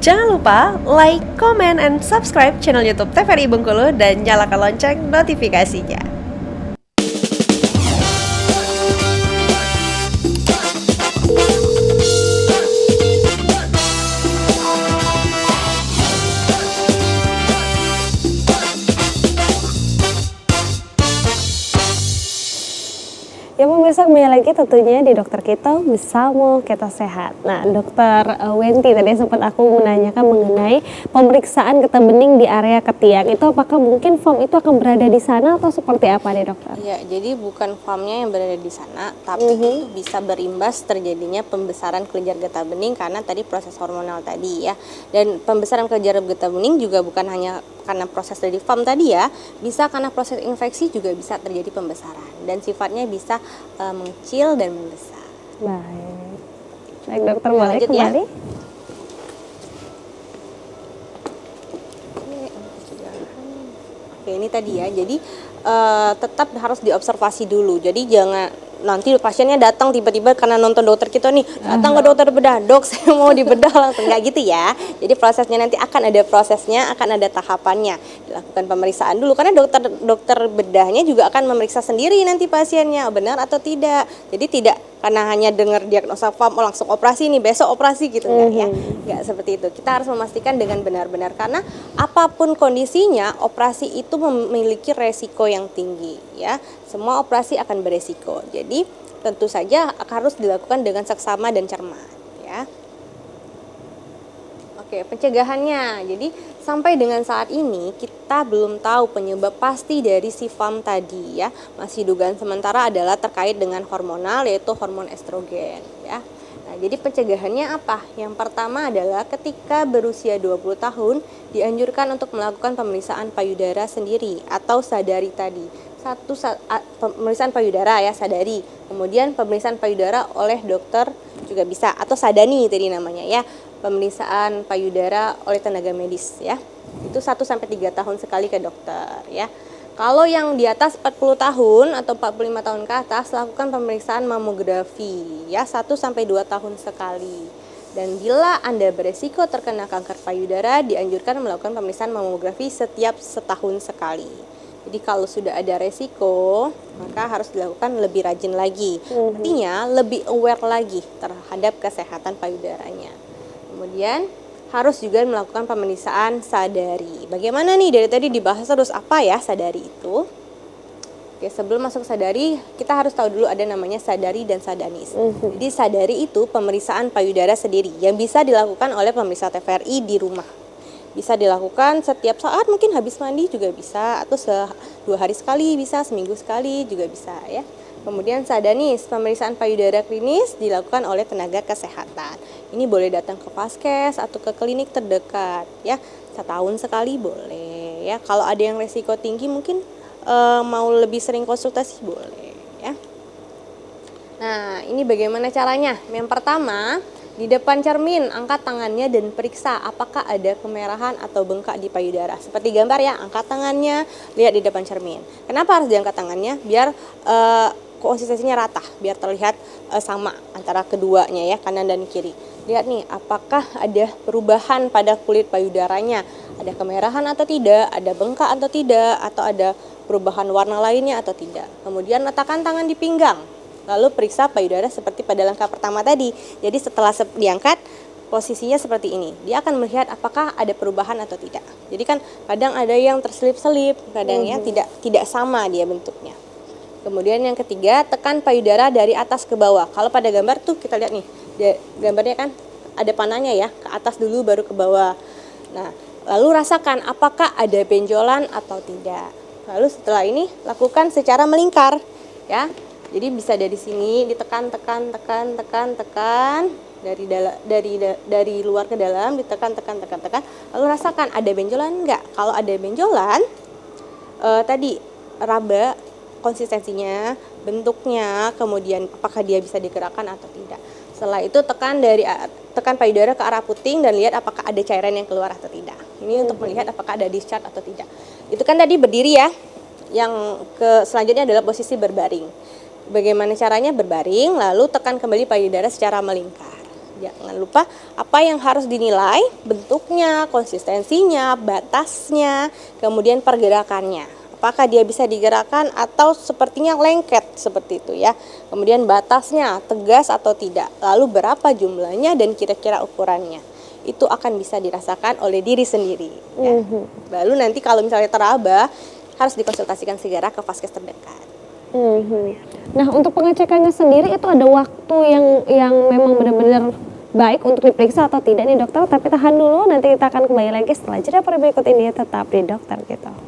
Jangan lupa like, comment, and subscribe channel YouTube TVRI Bengkulu dan nyalakan lonceng notifikasinya. Ya pemirsa, kembali lagi tentunya di Dokter Kito bersama Kita Sehat. Nah, Dokter Wenti tadi sempat aku menanyakan mengenai pemeriksaan getah bening di area ketiak. Itu apakah mungkin foam itu akan berada di sana atau seperti apa nih dokter? Ya, jadi bukan foamnya yang berada di sana, tapi itu bisa berimbas terjadinya pembesaran kelenjar getah bening karena tadi proses hormonal tadi ya. Dan pembesaran kelenjar getah bening juga bukan hanya karena proses dari foam tadi ya, bisa karena proses infeksi juga bisa terjadi pembesaran dan sifatnya bisa mengecil dan membesar. Baik dokter, boleh kembali. Ya. Oke, ini tadi ya, jadi tetap harus diobservasi dulu, jadi jangan nanti pasiennya datang tiba-tiba karena nonton dokter kita nih, datang ke dokter bedah, dok saya mau dibedah langsung, nggak gitu ya. Jadi prosesnya nanti akan ada prosesnya, akan ada tahapannya, dilakukan pemeriksaan dulu karena dokter bedahnya juga akan memeriksa sendiri nanti pasiennya benar atau tidak. Jadi tidak karena hanya dengar diagnosa foam langsung operasi nih, besok operasi gitu enggak ya. Enggak seperti itu. Kita harus memastikan dengan benar-benar karena apapun kondisinya, operasi itu memiliki resiko yang tinggi ya. Semua operasi akan beresiko. Jadi tentu saja harus dilakukan dengan seksama dan cermat ya. Oke, pencegahannya. Jadi sampai dengan saat ini kita belum tahu penyebab pasti dari si foam tadi ya. Masih dugaan sementara adalah terkait dengan hormonal, yaitu hormon estrogen ya. Nah, jadi pencegahannya apa? Yang pertama adalah ketika berusia 20 tahun dianjurkan untuk melakukan pemeriksaan payudara sendiri atau sadari tadi. Pemeriksaan payudara ya, sadari. Kemudian pemeriksaan payudara oleh dokter juga bisa, atau sadani tadi namanya ya. Pemeriksaan payudara oleh tenaga medis ya. Itu 1-3 tahun sekali ke dokter ya. Kalau yang di atas 40 tahun atau 45 tahun ke atas, lakukan pemeriksaan mamografi ya, 1-2 tahun sekali. Dan bila Anda beresiko terkena kanker payudara, dianjurkan melakukan pemeriksaan mamografi setiap setahun sekali. Jadi kalau sudah ada resiko, maka harus dilakukan lebih rajin lagi. Artinya lebih aware lagi terhadap kesehatan payudaranya. Kemudian harus juga melakukan pemeriksaan sadari. Bagaimana nih, dari tadi dibahas terus apa ya sadari itu? Oke, sebelum masuk sadari, kita harus tahu dulu ada namanya sadari dan sadanis. Jadi sadari itu pemeriksaan payudara sendiri yang bisa dilakukan oleh pemeriksa TVRI di rumah. Bisa dilakukan setiap saat, mungkin habis mandi juga bisa, atau 2 hari sekali bisa, seminggu sekali juga bisa ya. Kemudian sadanis, pemeriksaan payudara klinis dilakukan oleh tenaga kesehatan. Ini boleh datang ke Vaskes atau ke klinik terdekat ya. Setahun sekali boleh ya. Kalau ada yang resiko tinggi mungkin mau lebih sering konsultasi boleh ya. Nah, ini bagaimana caranya? Yang pertama, di depan cermin, angkat tangannya dan periksa apakah ada kemerahan atau bengkak di payudara. Seperti gambar ya, angkat tangannya, lihat di depan cermin. Kenapa harus diangkat tangannya? Biar konsistensinya rata, biar terlihat sama antara keduanya ya, kanan dan kiri. Lihat nih, apakah ada perubahan pada kulit payudaranya? Ada kemerahan atau tidak? Ada bengkak atau tidak? Atau ada perubahan warna lainnya atau tidak? Kemudian letakkan tangan di pinggang. Lalu periksa payudara seperti pada langkah pertama tadi. Jadi setelah diangkat, posisinya seperti ini. Dia akan melihat apakah ada perubahan atau tidak. Jadi kan kadang ada yang terselip-selip, kadang ya tidak sama dia bentuknya. Kemudian yang ketiga, tekan payudara dari atas ke bawah. Kalau pada gambar tuh kita lihat nih, gambarnya kan ada panahnya ya, ke atas dulu baru ke bawah. Nah, lalu rasakan apakah ada benjolan atau tidak. Lalu setelah ini lakukan secara melingkar ya. Jadi bisa dari sini ditekan dari luar ke dalam, ditekan lalu rasakan ada benjolan enggak. Kalau ada benjolan, tadi raba konsistensinya, bentuknya, kemudian apakah dia bisa digerakkan atau tidak. Setelah itu tekan payudara ke arah puting dan lihat apakah ada cairan yang keluar atau tidak. Ini untuk melihat apakah ada discharge atau tidak. Itu kan tadi berdiri ya. Yang selanjutnya adalah posisi berbaring. Bagaimana caranya? Berbaring, lalu tekan kembali payudara secara melingkar. Jangan lupa apa yang harus dinilai, bentuknya, konsistensinya, batasnya, kemudian pergerakannya. Apakah dia bisa digerakkan atau sepertinya lengket seperti itu ya. Kemudian batasnya tegas atau tidak. Lalu berapa jumlahnya dan kira-kira ukurannya. Itu akan bisa dirasakan oleh diri sendiri. Ya. Lalu nanti kalau misalnya teraba, harus dikonsultasikan segera ke vaskes terdekat. Nah, untuk pengecekannya sendiri itu ada waktu yang memang benar-benar baik untuk diperiksa atau tidak nih dokter? Tapi tahan dulu, nanti kita akan kembali lagi setelah jeda berikut ini. Tetap di Dokter Kita.